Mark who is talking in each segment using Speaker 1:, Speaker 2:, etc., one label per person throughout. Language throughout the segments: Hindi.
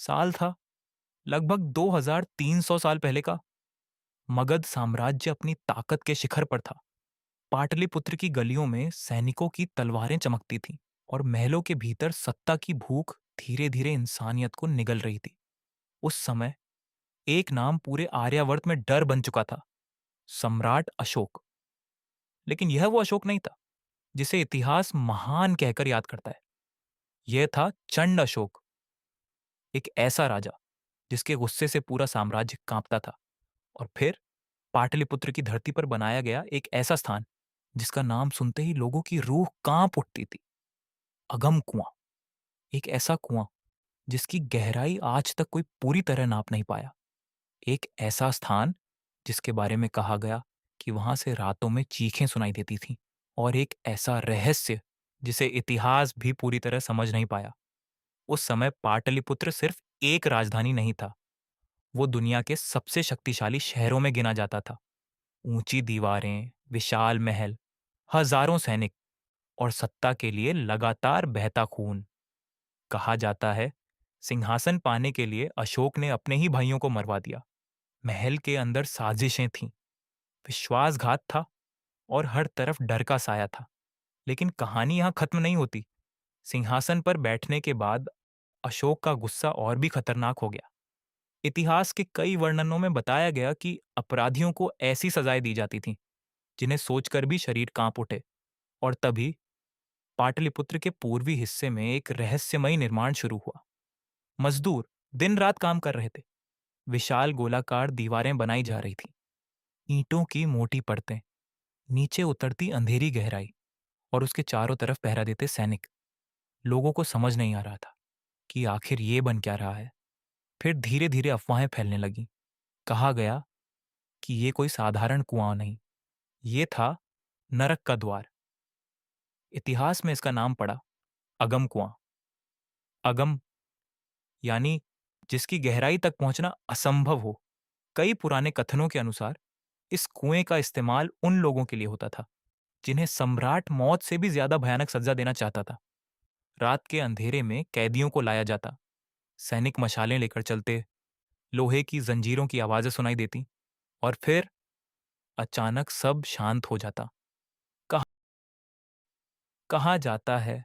Speaker 1: साल था लगभग 2300 साल पहले का। मगध साम्राज्य अपनी ताकत के शिखर पर था। पाटलिपुत्र की गलियों में सैनिकों की तलवारें चमकती थीं और महलों के भीतर सत्ता की भूख धीरे धीरे इंसानियत को निगल रही थी। उस समय एक नाम पूरे आर्यावर्त में डर बन चुका था, सम्राट अशोक। लेकिन यह वो अशोक नहीं था जिसे इतिहास महान कहकर याद करता है। यह था चंड अशोक, एक ऐसा राजा जिसके गुस्से से पूरा साम्राज्य कांपता था। और फिर पाटलिपुत्र की धरती पर बनाया गया एक ऐसा स्थान जिसका नाम सुनते ही लोगों की रूह कांप उठती थी। अगम कुआं, एक ऐसा कुआं जिसकी गहराई आज तक कोई पूरी तरह नाप नहीं पाया। एक ऐसा स्थान जिसके बारे में कहा गया कि वहां से रातों में चीखें सुनाई देती थीं। और एक ऐसा रहस्य जिसे इतिहास भी पूरी तरह समझ नहीं पाया। उस समय पाटलिपुत्र सिर्फ एक राजधानी नहीं था, वो दुनिया के सबसे शक्तिशाली शहरों में गिना जाता था। ऊंची दीवारें, विशाल महल, हजारों सैनिक और सत्ता के लिए लगातार बहता खून। कहा जाता है सिंहासन पाने के लिए अशोक ने अपने ही भाइयों को मरवा दिया। महल के अंदर साजिशें थीं, विश्वासघात था और हर तरफ डर का साया था। लेकिन कहानी यहां खत्म नहीं होती। सिंहासन पर बैठने के बाद अशोक का गुस्सा और भी खतरनाक हो गया। इतिहास के कई वर्णनों में बताया गया कि अपराधियों को ऐसी सजाएं दी जाती थीं जिन्हें सोचकर भी शरीर कांप उठे। और तभी पाटलिपुत्र के पूर्वी हिस्से में एक रहस्यमयी निर्माण शुरू हुआ। मजदूर दिन रात काम कर रहे थे। विशाल गोलाकार दीवारें बनाई जा रही थीं, ईंटों की मोटी परतें, नीचे उतरती अंधेरी गहराई और उसके चारों तरफ पहरा देते सैनिक। लोगों को समझ नहीं आ रहा था कि आखिर ये बन क्या रहा है। फिर धीरे धीरे अफवाहें फैलने लगीं। कहा गया कि ये कोई साधारण कुआं नहीं, ये था नरक का द्वार। इतिहास में इसका नाम पड़ा अगम कुआं। अगम यानी जिसकी गहराई तक पहुंचना असंभव हो। कई पुराने कथनों के अनुसार इस कुएं का इस्तेमाल उन लोगों के लिए होता था जिन्हें सम्राट मौत से भी ज्यादा भयानक सजा देना चाहता था। रात के अंधेरे में कैदियों को लाया जाता, सैनिक मशालें लेकर चलते, लोहे की जंजीरों की आवाजें सुनाई देती और फिर अचानक सब शांत हो जाता। कहा कहा जाता है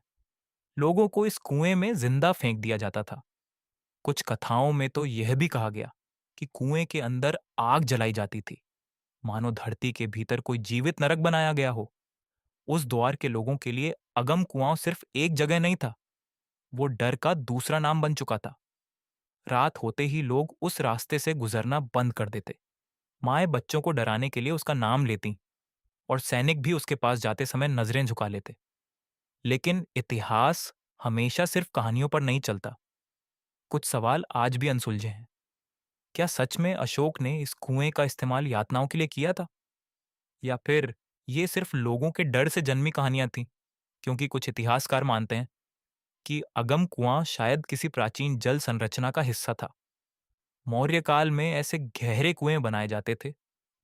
Speaker 1: लोगों को इस कुएं में जिंदा फेंक दिया जाता था। कुछ कथाओं में तो यह भी कहा गया कि कुएं के अंदर आग जलाई जाती थी, मानो धरती के भीतर कोई जीवित नरक बनाया गया हो। उस द्वार के लोगों के लिए अगम कुआं सिर्फ एक जगह नहीं था, वो डर का दूसरा नाम बन चुका था। रात होते ही लोग उस रास्ते से गुजरना बंद कर देते। माएं बच्चों को डराने के लिए उसका नाम लेती और सैनिक भी उसके पास जाते समय नजरें झुका लेते। लेकिन इतिहास हमेशा सिर्फ कहानियों पर नहीं चलता। कुछ सवाल आज भी अनसुलझे हैं। क्या सच में अशोक ने इस कुएं का इस्तेमाल यातनाओं के लिए किया था, या फिर ये सिर्फ लोगों के डर से जन्मी कहानियां थीं? क्योंकि कुछ इतिहासकार मानते हैं कि अगम कुआं शायद किसी प्राचीन जल संरचना का हिस्सा था। मौर्य काल में ऐसे गहरे कुएं बनाए जाते थे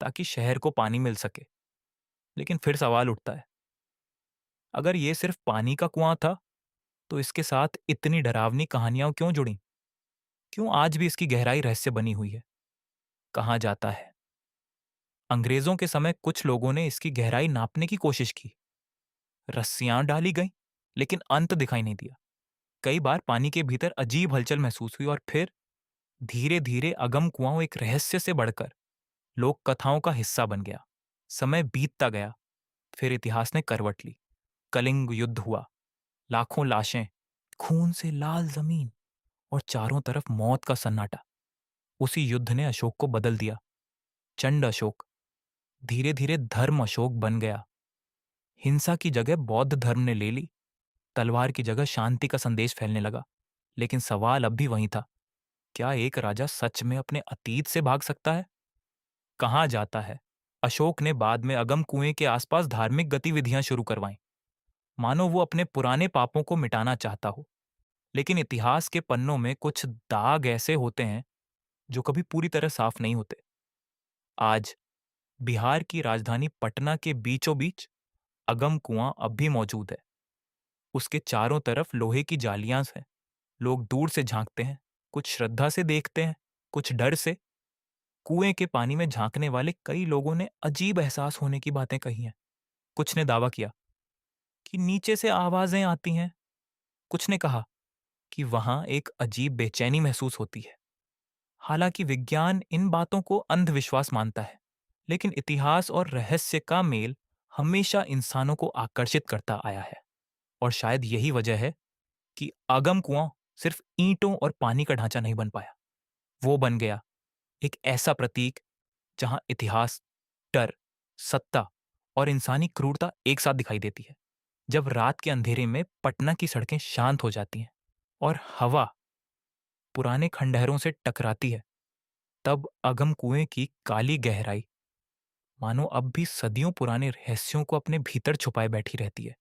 Speaker 1: ताकि शहर को पानी मिल सके। लेकिन फिर सवाल उठता है, अगर ये सिर्फ पानी का कुआं था तो इसके साथ इतनी डरावनी कहानियां क्यों जुड़ी? क्यों आज भी इसकी गहराई रहस्य बनी हुई है? कहा जाता है अंग्रेजों के समय कुछ लोगों ने इसकी गहराई नापने की कोशिश की। रस्सियां डाली गईं, लेकिन अंत दिखाई नहीं दिया। कई बार पानी के भीतर अजीब हलचल महसूस हुई और फिर धीरे धीरे अगम कुआं एक रहस्य से बढ़कर लोक कथाओं का हिस्सा बन गया। समय बीतता गया, फिर इतिहास ने करवट ली। कलिंग युद्ध हुआ, लाखों लाशें, खून से लाल जमीन और चारों तरफ मौत का सन्नाटा। उसी युद्ध ने अशोक को बदल दिया। चंड अशोक धीरे धीरे धर्म अशोक बन गया। हिंसा की जगह बौद्ध धर्म ने ले ली, तलवार की जगह शांति का संदेश फैलने लगा। लेकिन सवाल अब भी वही था, क्या एक राजा सच में अपने अतीत से भाग सकता है? कहा जाता है अशोक ने बाद में अगम कुएं के आसपास धार्मिक गतिविधियां शुरू करवाईं, मानो वो अपने पुराने पापों को मिटाना चाहता हो। लेकिन इतिहास के पन्नों में कुछ दाग ऐसे होते हैं जो कभी पूरी तरह साफ नहीं होते। आज बिहार की राजधानी पटना के बीचों बीच अगम कुआं अब भी मौजूद है। उसके चारों तरफ लोहे की जालियां हैं। लोग दूर से झांकते हैं, कुछ श्रद्धा से देखते हैं, कुछ डर से। कुएं के पानी में झांकने वाले कई लोगों ने अजीब एहसास होने की बातें कही हैं। कुछ ने दावा किया कि नीचे से आवाजें आती हैं। कुछ ने कहा कि वहां एक अजीब बेचैनी महसूस होती है। हालांकि विज्ञान इन बातों को अंधविश्वास मानता है, लेकिन इतिहास और रहस्य का मेल हमेशा इंसानों को आकर्षित करता आया है। और शायद यही वजह है कि आगम कुआं सिर्फ ईंटों और पानी का ढांचा नहीं बन पाया। वो बन गया एक ऐसा प्रतीक जहां इतिहास, डर, सत्ता और इंसानी क्रूरता एक साथ दिखाई देती है। जब रात के अंधेरे में पटना की सड़कें शांत हो जाती हैं और हवा पुराने खंडहरों से टकराती है, तब अगम कुएं की काली गहराई मानो अब भी सदियों पुराने रहस्यों को अपने भीतर छुपाए बैठी रहती है।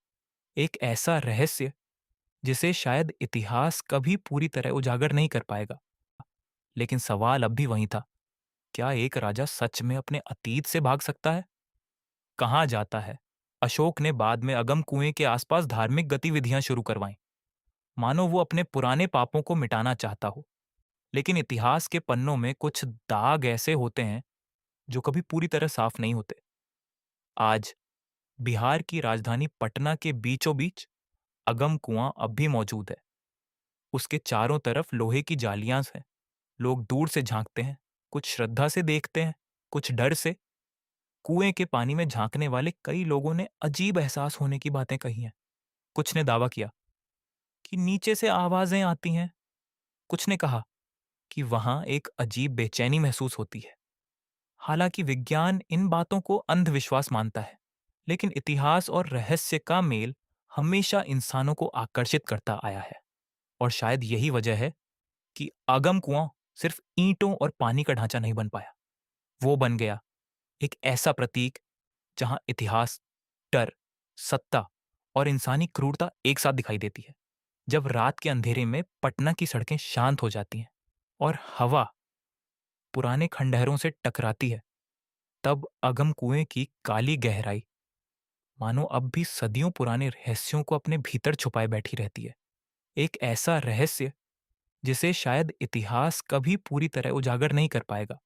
Speaker 1: एक ऐसा रहस्य जिसे शायद इतिहास कभी पूरी तरह उजागर नहीं कर पाएगा। लेकिन सवाल अब भी वही था, क्या एक राजा सच में अपने अतीत से भाग सकता है? कहाँ जाता है? अशोक ने बाद में अगम कुएं के आसपास धार्मिक गतिविधियां शुरू करवाईं, मानो वो अपने पुराने पापों को मिटाना चाहता हो। लेकिन इतिहास के पन्नों में कुछ दाग ऐसे होते हैं जो कभी पूरी तरह साफ नहीं होते। आज बिहार की राजधानी पटना के बीचों बीच अगम कुआं अब भी मौजूद है। उसके चारों तरफ लोहे की जालियां हैं। लोग दूर से झांकते हैं, कुछ श्रद्धा से देखते हैं, कुछ डर से। कुएं के पानी में झांकने वाले कई लोगों ने अजीब एहसास होने की बातें कही हैं। कुछ ने दावा किया कि नीचे से आवाजें आती हैं। कुछ ने कहा कि वहां एक अजीब बेचैनी महसूस होती है। हालांकि विज्ञान इन बातों को अंधविश्वास मानता है, लेकिन इतिहास और रहस्य का मेल हमेशा इंसानों को आकर्षित करता आया है। और शायद यही वजह है कि आगम कुआं सिर्फ ईंटों और पानी का ढांचा नहीं बन पाया। वो बन गया एक ऐसा प्रतीक जहां इतिहास, डर, सत्ता और इंसानी क्रूरता एक साथ दिखाई देती है। जब रात के अंधेरे में पटना की सड़कें शांत हो जाती हैं और हवा पुराने खंडहरों से टकराती है, तब अगम कुएं की काली गहराई मानो अब भी सदियों पुराने रहस्यों को अपने भीतर छुपाए बैठी रहती है। एक ऐसा रहस्य जिसे शायद इतिहास कभी पूरी तरह उजागर नहीं कर पाएगा।